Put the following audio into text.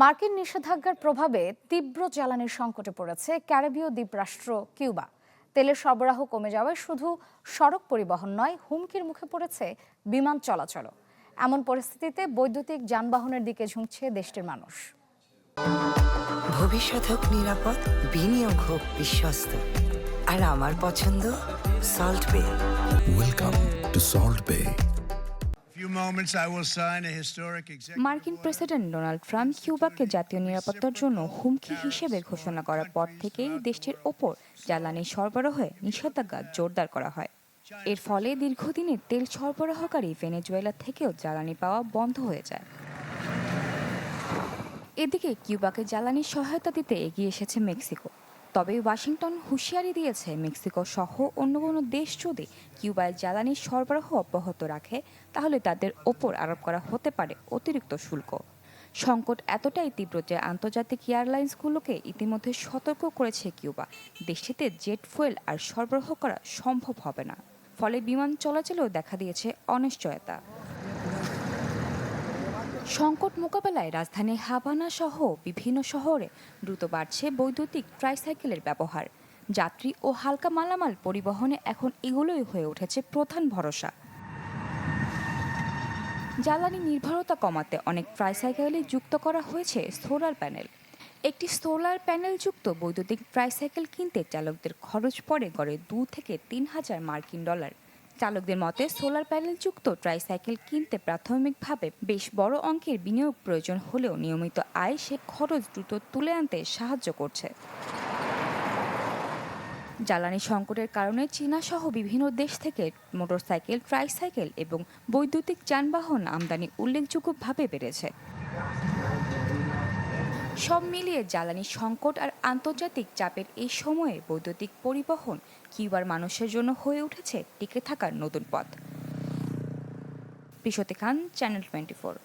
মার্কিন নিষেধাজ্ঞার প্রভাবে তীব্র জ্বালানির সংকটে পড়েছে ক্যারিবীয় দ্বীপরাষ্ট্র কিউবা। তেলের সরবরাহ কমে যাওয়ায় শুধু সড়ক পরিবহন নয়, হুমকির মুখে পড়েছে বিমান চলাচলও। এমন পরিস্থিতিতে বৈদ্যুতিক যানবাহনের দিকে ঝুঁকছে দেশটির মানুষ। ভবিষ্যৎ হোক নিরাপদ, বিনিয়োগ হোক বিশ্বস্ত, আর আমার পছন্দ সল্ট বে। ওয়েলকাম টু সল্ট বে। মার্কিন প্রেসিডেন্ট ডোনাল্ড ট্রাম্প কিউবাকে জাতীয় নিরাপত্তার জন্য হুমকি হিসেবে ঘোষণা করার পর থেকেই দেশটির ওপর জ্বালানি সরবরাহে নিষেধাজ্ঞা জোরদার করা হয়। এর ফলে দীর্ঘদিনের তেল সরবরাহকারী ভেনেজুয়েলা থেকেও জ্বালানি পাওয়া বন্ধ হয়ে যায়। এদিকে কিউবাকে জ্বালানির সহায়তা দিতে এগিয়ে এসেছে মেক্সিকো। তবে ওয়াশিংটন হুঁশিয়ারি দিয়েছে, মেক্সিকো সহ অন্য কোনো দেশ যদি কিউবায় জ্বালানির সরবরাহ অব্যাহত রাখে তাহলে তাদের ওপর আরোপ করা হতে পারে অতিরিক্ত শুল্ক। সংকট এতটাই তীব্র যে আন্তর্জাতিক এয়ারলাইন্সগুলোকে ইতিমধ্যে সতর্ক করেছে কিউবা, দেশটিতে জেট ফুয়েল আর সরবরাহ করা সম্ভব হবে না। ফলে বিমান চলাচলেও দেখা দিয়েছে অনিশ্চয়তা। সংকট মোকাবেলায় রাজধানী হাভানা সহ বিভিন্ন শহরে দ্রুত বাড়ছে বৈদ্যুতিক ট্রাইসাইকেলের ব্যবহার। যাত্রী ও হালকা মালামাল পরিবহনে এখন এগুলোই হয়ে উঠেছে প্রধান ভরসা। জ্বালানি নির্ভরতা কমাতে অনেক ট্রাইসাইকেলে যুক্ত করা হয়েছে সোলার প্যানেল। একটি সোলার প্যানেল যুক্ত বৈদ্যুতিক ট্রাইসাইকেল কিনতে চালকদের খরচ পড়ে গড়ে 2 থেকে 3 হাজার মার্কিন ডলার। চালকদের মতে সোলার প্যানেল যুক্ত ট্রাইসাইকেল কিনতে প্রাথমিকভাবে বেশ বড় অঙ্কের বিনিয়োগ প্রয়োজন হলেও নিয়মিত আয় সে খরচ দ্রুত তুলে আনতে সাহায্য করছে। জ্বালানি সংকটের কারণে চীনা সহ বিভিন্ন দেশ থেকে মোটরসাইকেল, ট্রাইসাইকেল এবং বৈদ্যুতিক যানবাহন আমদানি উল্লেখযোগ্যভাবে বেড়েছে। সব মিলিয়ে জ্বালানি সংকট আর আন্তর্জাতিক চাপের এই সময়ে বৈদ্যুতিক পরিবহন কিউবার মানুষের জন্য হয়ে উঠেছে টিকে থাকার নতুন পথ। প্রিয়তি খান, চ্যানেল 24।